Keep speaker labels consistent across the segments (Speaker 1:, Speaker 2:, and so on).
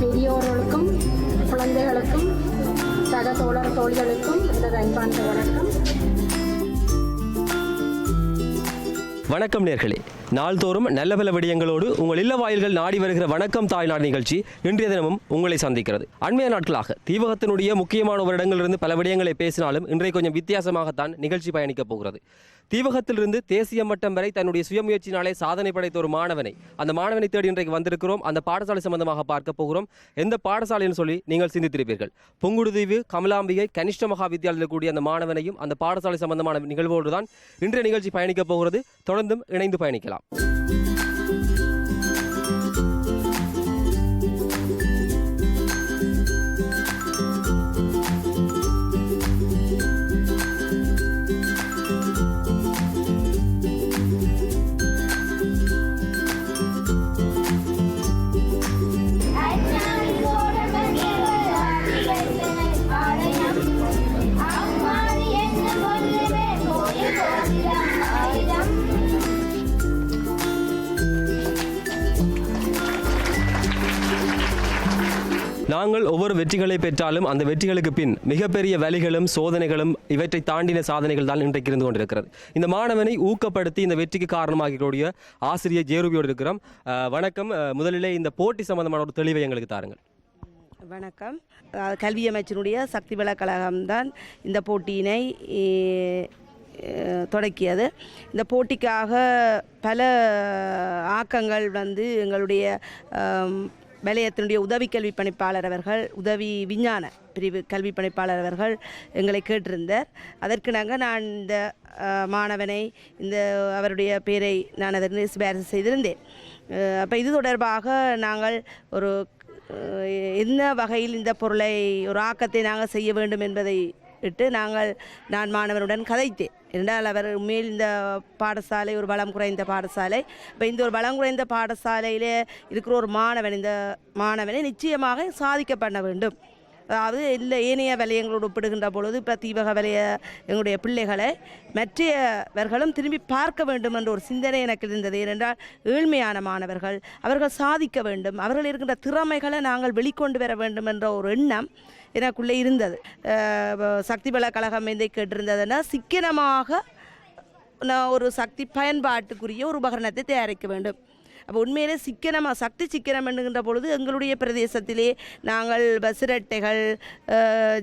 Speaker 1: பெரியோர்களுக்கும் குழந்தைகளுக்கும் சக தோழர் தோழிகளுக்கும் எனது அன்பார்ந்த வணக்கம்.
Speaker 2: வணக்கம் நேர்களே, நாள்தோறும் நல்ல பல விடயங்களோடு உங்கள் இல்ல வாயில்கள் நாடி வருகிற வணக்கம் தாய்நாடு நிகழ்ச்சி இன்றைய தினமும் உங்களை சந்திக்கிறது. அண்மைய நாட்களாக தீவகத்தினுடைய முக்கியமான வருடங்களிலிருந்து பல விடயங்களை பேசினாலும் இன்றைய கொஞ்சம் வித்தியாசமாகத்தான் நிகழ்ச்சி பயணிக்கப் போகிறது. தீவகத்திலிருந்து தேசிய மட்டம் வரை தன்னுடைய சுயமுயற்சினாலே சாதனை படைத்த ஒரு மாணவனை, அந்த மாணவனை தேடி இன்றைக்கு வந்திருக்கிறோம். அந்த பாடசாலை சம்பந்தமாக பார்க்க போகிறோம். எந்த பாடசாலைன்னு சொல்லி நீங்கள் சிந்தித்திருப்பீர்கள். புங்குடுதீவு கமலாம்பிகை கனிஷ்ட மகா வித்தியாலயத்தில் கூடிய அந்த மாணவனையும் அந்த பாடசாலை சம்பந்தமான நிகழ்வோடு தான் இன்றைய நிகழ்ச்சி பயணிக்கப் போகிறது. தொடர்ந்தும் இணைந்து பயணிக்கலாம். நாங்கள் ஒவ்வொரு வெற்றிகளை பெற்றாலும் அந்த வெற்றிகளுக்கு பின் மிகப்பெரிய வலிகளும் சோதனைகளும் இவற்றை தாண்டின சாதனைகள் தான் இன்றைக்கு இருந்து கொண்டிருக்கிறது. இந்த மாணவனை ஊக்கப்படுத்தி இந்த வெற்றிக்கு காரணமாகக்கூடிய ஆசிரியர் ஜேருபியோடு இருக்கிறோம். வணக்கம். முதலிலே இந்த போட்டி சம்பந்தமான ஒரு தெளிவை எங்களுக்கு தாருங்கள்.
Speaker 3: வணக்கம். கல்வி அமைச்சினுடைய சக்தி வள கழகம்தான் இந்த போட்டியினை தொடக்கியது. இந்த போட்டிக்காக பல ஆக்கங்கள் எங்களுடைய வலயத்தினுடைய உதவி கல்வி பணிப்பாளர் அவர்கள், உதவி விஞ்ஞான பிரிவு கல்வி பணிப்பாளர் அவர்கள் எங்களை கேட்டிருந்தார். அதற்கு நான் இந்த மாணவனை அவருடைய பேரை நான் அதற்கு சிபாரிசு செய்திருந்தேன். அப்போ இது தொடர்பாக நாங்கள் ஒரு என்ன வகையில் இந்த பொருளை ஒரு ஆக்கத்தை நாங்கள் செய்ய வேண்டும் என்பதை இட்டு நான் மாணவனுடன் கதைத்தேன். என்றால் அவர் உண்மையில் இந்த பாடசாலை ஒரு வளம் குறைந்த பாடசாலை. இப்போ இந்த ஒரு வளம் குறைந்த பாடசாலையில் இருக்கிற ஒரு இந்த மாணவனை நிச்சயமாக சாதிக்க பண்ண வேண்டும். அதாவது இல்லை ஏனைய வலயங்களோடு ஒப்பிடுகின்ற பொழுது இப்போ தீவக வலய எங்களுடைய பிள்ளைகளை மற்றவர்களும் திரும்பி பார்க்க வேண்டும் என்ற ஒரு சிந்தனை எனக்கு இருந்தது. ஏனென்றால் ஏழ்மையான மாணவர்கள், அவர்கள் சாதிக்க வேண்டும், அவர்கள் இருக்கின்ற திறமைகளை நாங்கள் வெளிக்கொண்டு வர வேண்டும் என்ற ஒரு எண்ணம் எனக்குள்ளே இருந்தது. சக்தி வள கழகம் எதை கேட்டிருந்ததுன்னா, சிக்கனமாக ஒரு சக்தி பயன்பாட்டுக்குரிய ஒரு உபகரணத்தை தயாரிக்க வேண்டும். அப்போ உண்மையிலே சக்தி சிக்கனம் என்கின்ற பொழுது எங்களுடைய பிரதேசத்திலே நாங்கள் சிரட்டைகள்,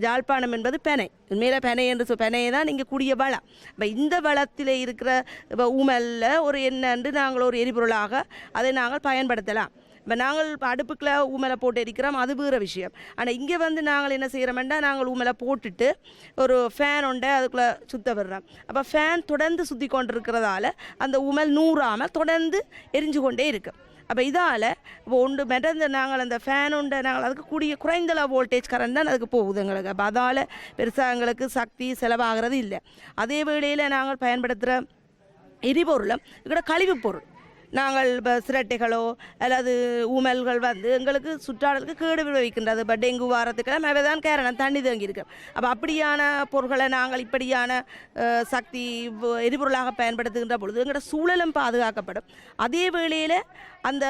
Speaker 3: ஜாழ்ப்பாணம் என்பது பெனை, உண்மையில பெனை என்று பெனையை தான் இங்கே கூடிய வளம். இப்போ இந்த வளத்திலே இருக்கிற இப்போ ஊமலில் ஒரு எண்ணென்று நாங்கள் ஒரு எரிபொருளாக அதை நாங்கள் பயன்படுத்தலாம். இப்போ நாங்கள் அடுப்புக்குள்ள ஊமலை போட்டு எரிக்கிறோம், அது வேறு விஷயம். ஆனால் இங்கே நாங்கள் என்ன செய்கிறோம்னா, நாங்கள் ஊமலை போட்டுட்டு ஒரு ஃபேன் உண்டை அதுக்குள்ளே சுத்த விடுறோம். அப்போ ஃபேன் தொடர்ந்து சுற்றி கொண்டு இருக்கிறதால அந்த ஊமல் நூறாமல் தொடர்ந்து எரிஞ்சு கொண்டே இருக்கும். அப்போ இதால் இப்போ நாங்கள் அந்த ஃபேன் உண்டை நாங்கள் அதுக்கு கூடிய குறைந்தளவு வோல்டேஜ் கரண்ட் தான் அதுக்கு போகுது எங்களுக்கு. அப்போ அதால் பெருசாக எங்களுக்கு சக்தி செலவாகிறது இல்லை. அதே வேளையில் நாங்கள் பயன்படுத்துகிற எரிபொருளும் இதோட கழிவு பொருள். நாங்கள் இப்போ சிரட்டைகளோ அல்லது ஊமல்கள் எங்களுக்கு சுற்றாடலுக்கு கேடு விளைவிக்கின்றது. இப்போ டெங்கு வாரத்துக்கெல்லாம் அவைதான் காரணம், தண்ணி தேங்கியிருக்கு. அப்போ அப்படியான பொருட்களை நாங்கள் இப்படியான சக்தி எரிபொருளாக பயன்படுத்துகின்ற பொழுது எங்களோட சூழலும் பாதுகாக்கப்படும். அதே வேளையில் அந்த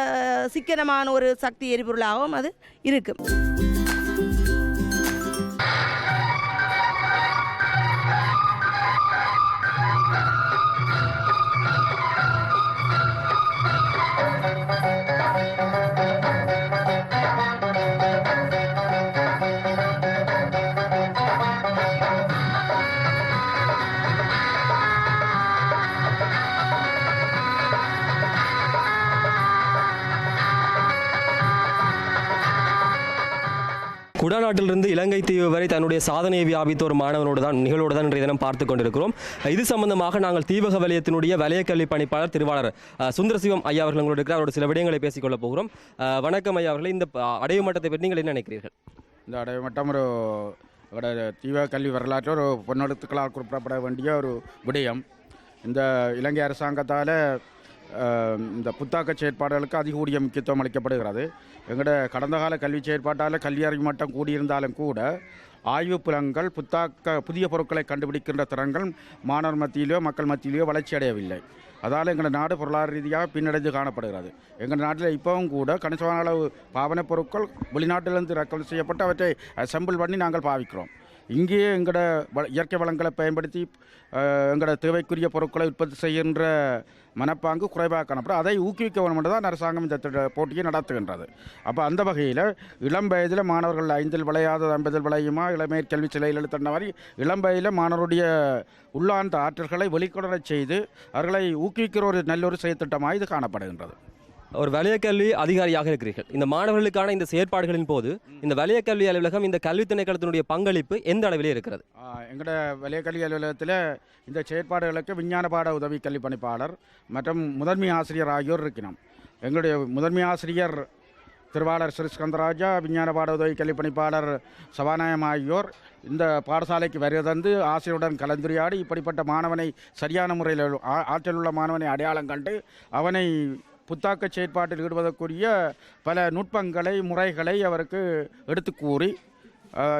Speaker 3: சிக்கனமான ஒரு சக்தி எரிபொருளாகவும் அது இருக்கும்.
Speaker 2: குடாநாட்டிலிருந்து இலங்கை தீவு வரை தன்னுடைய சாதனையை வியாபித்த ஒரு மாணவனோடு தான் நிகழ்வோடு தான் இன்றைய தினம் பார்த்து கொண்டிருக்கிறோம். இது சம்பந்தமாக நாங்கள் தீவக வலயத்தினுடைய வலய கல்வி பணிப்பாளர் திருவாளர் சுந்தரசிவம் ஐயா அவர்கள் எங்களோடு இருக்கிறார். அவரோட சில விடயங்களை பேசிக்கொள்ளப் போகிறோம். வணக்கம் ஐயா அவர்களே, இந்த அடைவு மட்டத்தை பற்றி நீங்கள் என்ன நினைக்கிறீர்கள்?
Speaker 4: இந்த அடைவு மட்டம் ஒரு தீவக கல்வி வரலாற்று ஒரு பொன்னெழுத்துக்களால் குறிப்பிடப்பட வேண்டிய ஒரு விடயம். இந்த இலங்கை அரசாங்கத்தால் இந்த புத்தாக்க செயற்பாடுகளுக்கு அதிகூடிய முக்கியத்துவம் அளிக்கப்படுகிறது. எங்களோட கடந்த கால கல்வி செயற்பாட்டால் கல்வி அறிவு மட்டம் கூடியிருந்தாலும் கூட ஆய்வு புலங்கள் புதிய பொருட்களை கண்டுபிடிக்கின்ற திறன்கள் மாணவர் மத்தியிலோ மக்கள் மத்தியிலோ வளர்ச்சி அடையவில்லை. அதால் எங்கள் நாடு பொருளாதார ரீதியாக பின்னடைந்து காணப்படுகிறது. எங்கள் நாட்டில் இப்போவும் கூட கணிசமான அளவு பாவனைப் பொருட்கள் வெளிநாட்டிலிருந்து இறக்குமதி செய்யப்பட்டு அவற்றை அசெம்பிள் பண்ணி நாங்கள் பாவிக்கிறோம். இங்கேயே எங்களோட இயற்கை வளங்களை பயன்படுத்தி எங்களோட தேவைக்குரிய பொருட்களை உற்பத்தி செய்கின்ற மனப்பாங்கு குறைவாக காணப்படும். அதை ஊக்குவிக்க வேண்டும் என்று தான் அரசாங்கம் இந்த போட்டியை நடத்துகின்றது. அப்போ அந்த வகையில் இளம் வயதில் மாணவர்கள் 5 விளையாத 50 விளையுமா இளமையர் கல்வி சிலையில் தந்த மாதிரி இளம் வயதில் மாணவருடைய உள்ளார்ந்த ஆற்றல்களை வெளிக்கொணரச் செய்து அவர்களை ஊக்குவிக்கிற ஒரு நல்ல ஒரு செயற்திட்டமாக இது காணப்படுகின்றது.
Speaker 2: ஒரு வலய கல்வி அதிகாரியாக இருக்கிறீர்கள். இந்த மாணவர்களுக்கான இந்த செயற்பாடுகளின் போது இந்த வலய கல்வி அலுவலகம் இந்த கல்வி திணைக்களத்தினுடைய பங்களிப்பு எந்த அளவிலே இருக்கிறது?
Speaker 4: எங்களோட வலய கல்வி அலுவலகத்தில் இந்த செயற்பாடுகளுக்கு விஞ்ஞான பாட உதவி கல்வி பணிப்பாளர் மற்றும் முதன்மை ஆசிரியர் ஆகியோர் இருக்கிறோம். எங்களுடைய முதன்மை ஆசிரியர் திருவாளர் ஸ்ரீஸ்கந்தராஜா, விஞ்ஞான பாட உதவி கல்வி பணிப்பாளர் சபாநாயகம் ஆகியோர் இந்த பாடசாலைக்கு வருகை தந்து ஆசிரியருடன் கலந்துரையாடி இப்படிப்பட்ட மாணவனை சரியான முறையில் ஆற்றல் உள்ள மாணவனை அடையாளம் கண்டு அவனை புத்தாக்க செயற்பாட்டில் ஈடுபடக்கூடிய பல நுட்பங்களை முறைகளை அவருக்கு எடுத்து கூறி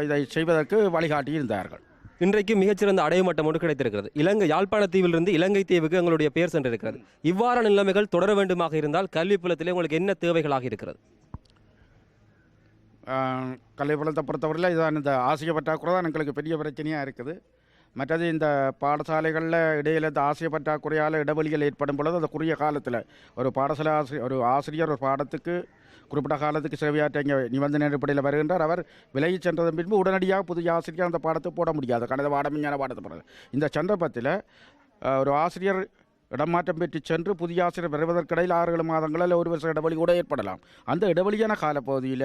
Speaker 4: இதை செய்வதற்கு வழிகாட்டியிருந்தார்கள்.
Speaker 2: இன்றைக்கு மிகச்சிறந்த அடைவு மட்டம் ஒன்று கிடைத்திருக்கிறது. யாழ்ப்பாண தீவிலிருந்து இலங்கை தீவுக்கு எங்களுடைய பெயர் சென்றிருக்கிறது. இவ்வாறான நிலைமைகள் தொடர வேண்டுமாக இருந்தால் கல்வி புலத்திலே உங்களுக்கு என்ன தேவைகளாக இருக்கிறது?
Speaker 4: கல்வி புலத்தை பொறுத்தவரையில் இதுதான் இந்த ஆசிரிய பற்றாக்குறை தான் எங்களுக்கு பெரிய பிரச்சனையாக இருக்குது. மற்றது இந்த பாடசாலைகளில் இடையில் இந்த ஆசிரிய பற்றாக்குறையால் இடைவெளிகள் ஏற்படும் பொழுது அந்த குறுகிய காலத்தில் ஒரு பாடசாலை ஆசிரியர் ஒரு பாடத்துக்கு குறிப்பிட்ட காலத்துக்கு சேவையாற்ற இங்கே நிபந்தனை அடிப்படையில் வருகின்றார். அவர் விலகி சென்றதன் பின்பு உடனடியாக புதிய ஆசிரியர் அந்த பாடத்தை போட முடியாது. கணித பாடம் விஞ்ஞான பாடத்தை போடுறது. இந்த சந்தர்ப்பத்தில் ஒரு ஆசிரியர் இடமாற்றம் பெற்று சென்று புதிய ஆசிரியர் வருவதற்கிடையில் 6-7 மாதங்களில் 1 வருஷ இடைவெளி கூட ஏற்படலாம். அந்த இடைவெளியான காலப்பகுதியில்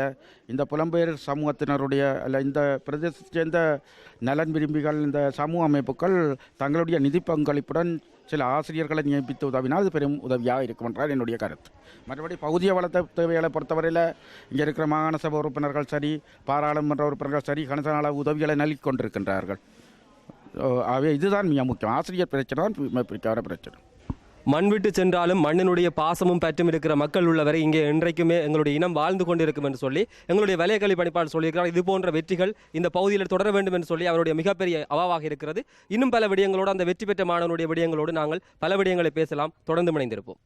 Speaker 4: இந்த புலம்பெயர் சமூகத்தினருடைய அல்ல இந்த பிரதேசத்தை சேர்ந்த நலன் விரும்பிகள் இந்த சமூக அமைப்புகள் தங்களுடைய நிதி பங்களிப்புடன் சில ஆசிரியர்களை நியமித்து உதவினால் அது பெரும் உதவியாக இருக்கும் என்றால் என்னுடைய கருத்து. மற்றபடி பகுதிய வளர்த்த தேவைகளை பொறுத்தவரையில் இங்கே இருக்கிற மாகாண சபை உறுப்பினர்கள் சரி, பாராளுமன்ற உறுப்பினர்கள் சரி, கணிசமான அளவு உதவிகளை நல்கி கொண்டிருக்கின்றார்கள். ஆகவே இதுதான் மிக முக்கியம். ஆசிரியர் பிரச்சனை தான் பிரச்சனை.
Speaker 2: மண் விட்டு சென்றாலும் மண்ணினுடைய பாசமும் பற்றும் இருக்கிற மக்கள் உள்ளவரை இங்கே இன்றைக்குமே எங்களுடைய இனம் வாழ்ந்து கொண்டிருக்கும் என்று சொல்லி எங்களுடைய வலய கல்வி பணிப்பாளர் சொல்லியிருக்கிறார். இது போன்ற வெற்றிகள் இந்த பகுதியில் தொடர வேண்டும் என்று சொல்லி அவருடைய மிகப்பெரிய அவாவாக இருக்கிறது. இன்னும் பல விடயங்களோடு அந்த வெற்றி பெற்ற மாணவனுடைய விடயங்களோடு நாங்கள் பல விடயங்களை பேசலாம். தொடர்ந்து இணைந்திருப்போம்.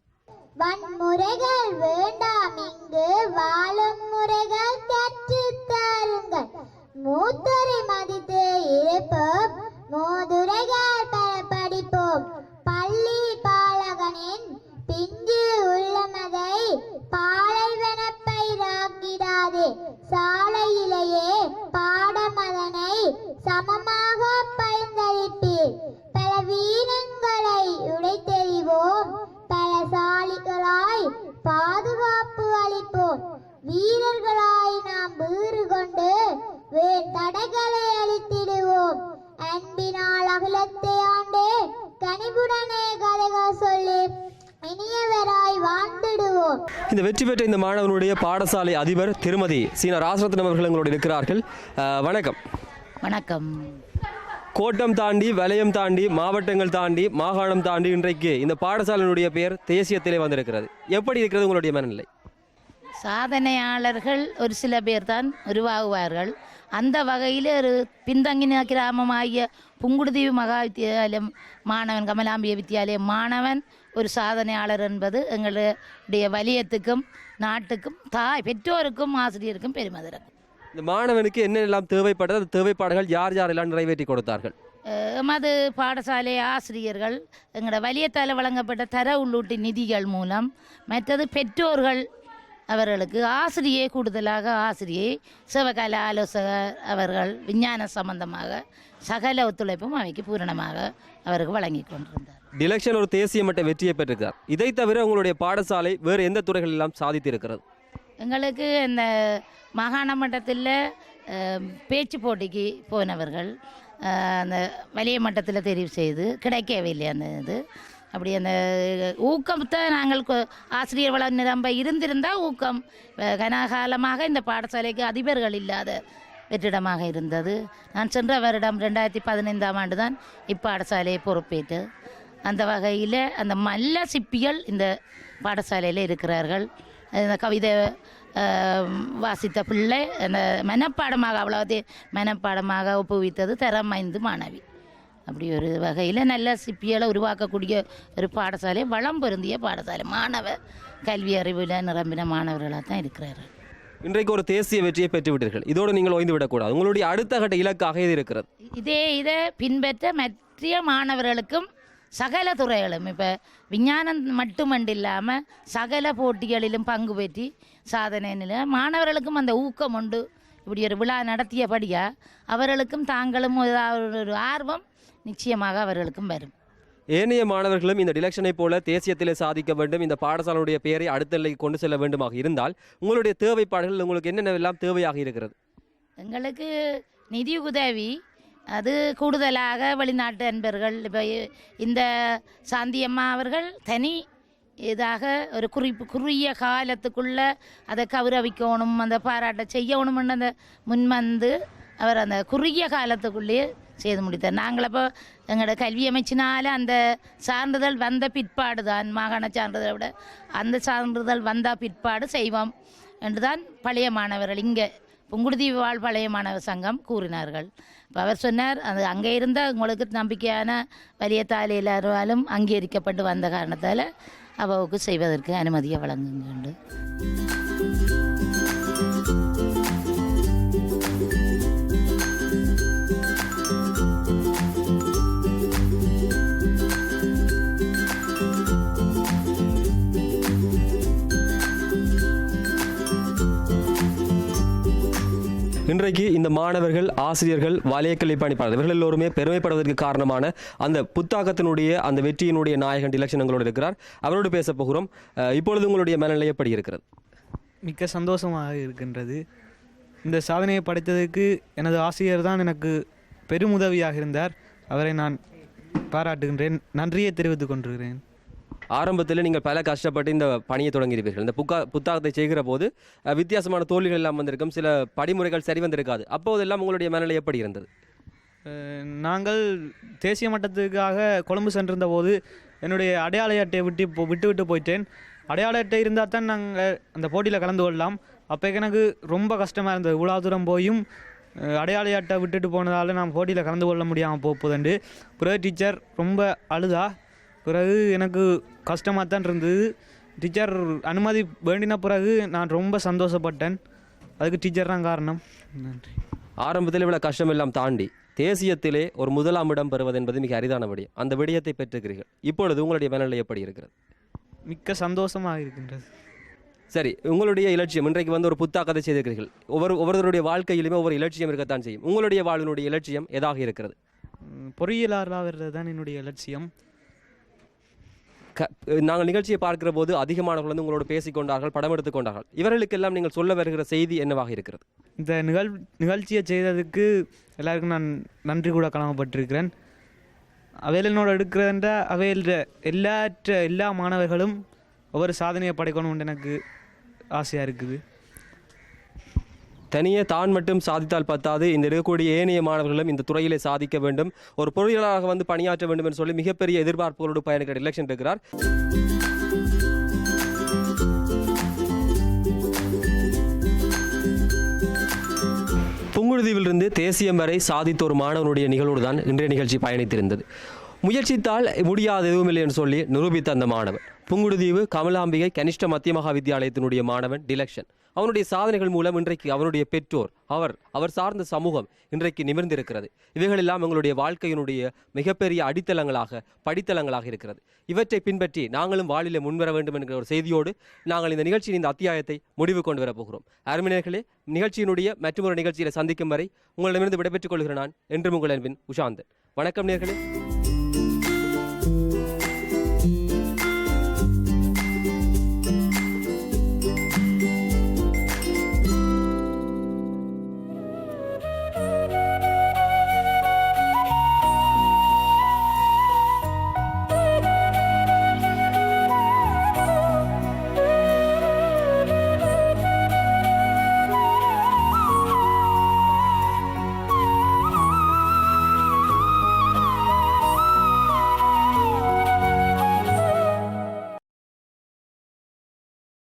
Speaker 5: வன்முறைகள் வேண்டாம், இங்கு வாழும் முறைகள் கற்றுத் தாருங்கள். மூத்தரை மதித்து இருப்போம், மூதுரைகள் பல படிப்போம். பள்ளி பாலகனின் பிஞ்சு உள்ளமதை பாலைவன பயிராக்கிடாதே. சாலையிலேயே பாடமதனை சமமாக பயிர்ந்தளிப்பீர். பல வீரங்களை உடைத்தெறிவோம், பல சாலிகளாய் பாதுகாப்பு அளிப்போம். வீரர்களாய் நாம் வீறு கொண்டு தடைகளை அளித்திடுவோம். அன்பினால் அகிலத்தை ஆண்டே கனிவுடனே கதைகள் சொல்லி இனியவராய் வாழ்ந்திடுவோம்.
Speaker 2: இந்த வெற்றி பெற்ற இந்த மாணவனுடைய பாடசாலை அதிபர் திருமதி சீனா ராசரத்னம் அவர்கள் எங்களோடு இருக்கிறார்கள். வணக்கம்.
Speaker 6: வணக்கம்.
Speaker 2: கோட்டம் தாண்டி வலயம் தாண்டி மாவட்டங்கள் தாண்டி மாகாணம் தாண்டி இன்றைக்கு இந்த பாடசாலையினுடைய பெயர் தேசியத்திலே வந்திருக்கிறது. எப்படி இருக்கிறது உங்களுடைய மனநிலை?
Speaker 6: சாதனையாளர்கள் ஒரு சில பேர் தான் உருவாகுவார்கள். அந்த வகையில் ஒரு பின்தங்கின கிராமமாகிய புங்குடுதீவு மகா வித்தியாலயம் மாணவன், கமலாம்பிய வித்தியாலயம் மாணவன் ஒரு சாதனையாளர் என்பது எங்களுடைய வலியத்துக்கும் நாட்டுக்கும் பெற்றோருக்கும் ஆசிரியருக்கும் பெருமை தரும்.
Speaker 2: இந்த மாணவனுக்கு என்னெல்லாம் தேவைப்பட்டது, அந்த தேவைப்பாடுகள் யார் யாரெல்லாம் நிறைவேற்றி கொடுத்தார்கள்?
Speaker 6: எமது பாடசாலை ஆசிரியர்கள் எங்களோட வலியத்தால் வழங்கப்பட்ட தர உள்ளூட்டு நிதிகள் மூலம், மற்றது பெற்றோர்கள் அவர்களுக்கு ஆசிரியை கூடுதலாக ஆசிரியை சிவகால ஆலோசகர் அவர்கள் விஞ்ஞான சம்பந்தமாக சகல ஒத்துழைப்பும் அவைக்கு பூரணமாக அவருக்கு வழங்கி கொண்டிருந்தார்.
Speaker 2: டிலெக்ஷன் ஒரு தேசிய மட்ட வெற்றியை பெற்றிருக்கிறார். இதை தவிர உங்களுடைய பாடசாலை வேறு எந்த துறைகள் எல்லாம் சாதித்து இருக்கிறது?
Speaker 6: எங்களுக்கு இந்த மாகாண மட்டத்தில் பேச்சு போட்டிக்கு போனவர்கள் அந்த வலிய மட்டத்தில் தெரிவு செய்து கிடைக்கவில்லை அந்த இது. அப்படி அந்த ஊக்கத்தை நாங்கள் ஆசிரியர் வள நிரம்ப இருந்திருந்தால் ஊக்கம் கனகாலமாக இந்த பாடசாலைக்கு அதிபர்கள் இல்லாத வெற்றிடமாக இருந்தது. நான் சென்ற வருடம் 2015ஆம் ஆண்டு தான் இப்பாடசாலையை பொறுப்பேற்று, அந்த வகையில் அந்த நல்ல சிப்பிகள் இந்த பாடசாலையில் இருக்கிறார்கள். இந்த கவிதை வாசித்த பிள்ளை அந்த மனப்பாடமாக அவ்வளவு மனப்பாடமாக ஒப்புவித்தது தரம் 5 மாணவி. அப்படி ஒரு வகையில் நல்ல சிப்பிகளை உருவாக்கக்கூடிய ஒரு பாடசாலை, வளம் பொருந்திய பாடசாலை, மாணவ கல்வி அறிவில் நிரம்பின மாணவர்களாக தான் இருக்கிறார்கள்.
Speaker 2: இன்றைக்கு ஒரு தேசிய வெற்றியை பெற்றுவிட்டீர்கள். இதோடு நீங்கள் ஓய்ந்து விடக்கூடாது. உங்களுடைய அடுத்த கட்ட இலக்காக இது இருக்கிறது.
Speaker 6: இதை பின்பற்ற மற்ற மாணவர்களுக்கும் சகல துறைகளும், இப்போ விஞ்ஞானம் மட்டுமண்டு இல்லாமல் சகல போட்டிகளிலும் பங்கு பெற்றி சாதனையில் மாணவர்களுக்கும் அந்த ஊக்கம் உண்டு. இப்படி ஒரு விழா நடத்தியபடியாக அவர்களுக்கும் தாங்களும் ஒரு ஆர்வம் நிச்சயமாக அவர்களுக்கும் வரும்.
Speaker 2: ஏனைய மாணவர்களும் இந்த டிலெக்ஷனை போல தேசியத்திலே சாதிக்க வேண்டும், இந்த பாடசாலையுடைய பெயரை அடுத்த நிலைக்கு கொண்டு செல்ல வேண்டுமாக இருந்தால் உங்களுடைய தேவைப்பாடுகள் உங்களுக்கு என்னென்னவெல்லாம் தேவையாக இருக்கிறது?
Speaker 6: எங்களுக்கு நிதி உதவி, அது கூடுதலாக வெளிநாட்டு நண்பர்கள், இப்போ இந்த சாந்தியம்மா அவர்கள் தனி இதாக ஒரு குறுகிய காலத்துக்குள்ளே அதை கௌரவிக்கணும், அந்த பாராட்ட செய்யணும்னு அந்த முன்வந்து அவர் அந்த குறுகிய காலத்துக்குள்ளேயே செய்து முடித்தார். நாங்கள் அப்போ எங்களோட கல்வி அமைச்சினால் அந்த சான்றிதழ் வந்த பிற்பாடு தான், மாகாண சான்றிதழை விட அந்த சான்றிதழ் வந்த பிற்பாடு செய்வோம் என்று தான் பழைய மாணவர்கள் இங்கே புங்குடுதீவு வாழ் பழைய மாணவர் சங்கம் கூறினார்கள். இப்போ அவர் சொன்னார், அது அங்கே இருந்த உங்களுக்கு நம்பிக்கையான வலிய தாலி எல்லாராலும் அங்கீகரிக்கப்பட்டு வந்த காரணத்தால் அவாவுக்கு செய்வதற்கு அனுமதியை வழங்குங்க.
Speaker 2: இன்றைக்கு இந்த மாணவர்கள், ஆசிரியர்கள், வலயக்கல்வி பணிப்பாளர் இவர்கள் எல்லோருமே பெருமைப்படுவதற்கு காரணமான அந்த புத்தாக்கத்தினுடைய அந்த வெற்றியினுடைய நாயகன் டிலெக்ஷன் எங்களோடு இருக்கிறார். அவரோடு பேச போகிறோம். இப்பொழுது உங்களுடைய மனநிலை எப்படி இருக்கிறது?
Speaker 7: மிக்க சந்தோஷமாக இருக்கின்றது. இந்த சாதனையை படைத்ததற்கு எனது ஆசிரியர் தான் எனக்கு பெருமுதவியாக இருந்தார். அவரை நான் பாராட்டுகின்றேன், நன்றியை தெரிவித்துக் கொண்டிருக்கிறேன்.
Speaker 2: ஆரம்பத்தில் நீங்கள் பல கஷ்டப்பட்டு இந்த பணியை தொடங்கியிருப்பீர்கள். இந்த புத்தகத்தை செய்கிற போது வித்தியாசமான தோல்விகள் எல்லாம் வந்திருக்கும், சில படிமுறைகள் சரி வந்திருக்காது. அப்போதெல்லாம் உங்களுடைய மனநிலை எப்படி இருந்தது?
Speaker 7: நாங்கள் தேசிய மட்டத்துக்காக கொழும்பு சென்றிருந்த போது என்னுடைய அடையாள அட்டையை விட்டு போயிட்டேன். அடையாள அட்டை இருந்தால் தான் நாங்கள் அந்த போட்டியில் கலந்து கொள்ளலாம். அப்போ எனக்கு ரொம்ப கஷ்டமாக இருந்தது. இவ்வளோ தூரம் போயும் அடையாள அட்டை விட்டுட்டு போனதால் நான் போட்டியில் கலந்து கொள்ள முடியாமல் போகுதுண்டு. பிறகு டீச்சர் ரொம்ப அழுதா. பிறகு எனக்கு கஷ்டமாக தான் இருந்தது. டீச்சர் அனுமதி வேண்டின பிறகு நான் ரொம்ப சந்தோஷப்பட்டேன். அதுக்கு டீச்சர் தான் காரணம். நன்றி.
Speaker 2: ஆரம்பத்தில் இவ்வளோ கஷ்டமெல்லாம் தாண்டி தேசியத்திலே ஒரு முதலாம் இடம் பெறுவது என்பது மிக அரிதான விடயம். அந்த விடயத்தை பெற்றிருக்கிறீர்கள். இப்பொழுது உங்களுடைய மனநிலை எப்படி இருக்கிறது?
Speaker 7: மிக்க சந்தோஷமாக இருக்கின்றது.
Speaker 2: சரி, உங்களுடைய இலட்சியம் இன்றைக்கு வந்து ஒரு புத்தாக்கத்தை செய்திருக்கிறீர்கள். ஒவ்வொருவருடைய வாழ்க்கையிலுமே ஒவ்வொரு இலட்சியம் இருக்கத்தான் செய்யும். உங்களுடைய வாழ்வினுடைய இலட்சியம் எதாக இருக்கிறது?
Speaker 7: பொறியியலாளராக வர்றது தான் என்னுடைய இலட்சியம்.
Speaker 2: நாங்கள் நிகழ்ச்சியை பார்க்கிற போது அதிகமானவர்கள் வந்து உங்களோட பேசிக்கொண்டார்கள், படம் எடுத்துக்கொண்டார்கள். இவர்களுக்கெல்லாம் நீங்கள் சொல்ல வருகிற செய்தி என்னவாக இருக்கிறது?
Speaker 7: இந்த நிகழ்ச்சியை செய்ததுக்கு எல்லாருக்கும் நான் நன்றி கூட கடமைப்பட்டிருக்கிறேன். அவையில் என்னோட எடுக்கிறன்ற அவையில் எல்லா மாணவர்களும் ஒவ்வொரு சாதனையை படைக்கணும்னு எனக்கு ஆசையாக இருக்குது.
Speaker 2: தனியே தான் மட்டும் சாதித்தால் பத்தாது, இந்த இருக்கக்கூடிய ஏனைய மாணவர்களும் இந்த துறையிலே சாதிக்க வேண்டும், ஒரு பொறியியலாளராக வந்து பணியாற்ற வேண்டும் என்று சொல்லி மிகப்பெரிய எதிர்பார்ப்புகளோடு பயணிக்கிற எலெக்ஷன் இருக்கிறார். புங்குடுதீவிலிருந்து தேசியம் வரை சாதித்த ஒரு மாணவனுடைய நிகழ்வோடு தான் இன்றைய நிகழ்ச்சி பயணித்திருந்தது. முயற்சித்தால் முடியாது எதுவும் இல்லை என்று சொல்லி நிரூபித்த அந்த மாணவன் புங்குடுதீவு கமலாம்பிகை கனிஷ்ட மத்திய மகா வித்தியாலயத்தினுடைய மாணவன் டிலெக்ஷன். அவனுடைய சாதனைகள் மூலம் இன்றைக்கு அவனுடைய பெற்றோர், அவர் சார்ந்த சமூகம் இன்றைக்கு நிமிர்ந்திருக்கிறது. இவைகளெல்லாம் எங்களுடைய வாழ்க்கையினுடைய மிகப்பெரிய அடித்தளங்களாக படித்தளங்களாக இருக்கிறது. இவற்றை பின்பற்றி நாங்களும் வாழிலே முன்வர வேண்டும் என்கிற ஒரு செய்தியோடு நாங்கள் இந்த நிகழ்ச்சியின் இந்த அத்தியாயத்தை முடிவு கொண்டு வரப்போகிறோம். அருமையினர்களே, நிகழ்ச்சியினுடைய மற்றொரு நிகழ்ச்சியில் சந்திக்கும் வரை உங்களிடமிருந்து விடைபெற்றுக் கொள்கிற நான் என்றும் உங்கள் அன்பின் உஷாந்தன். வணக்கம் நேர்களே.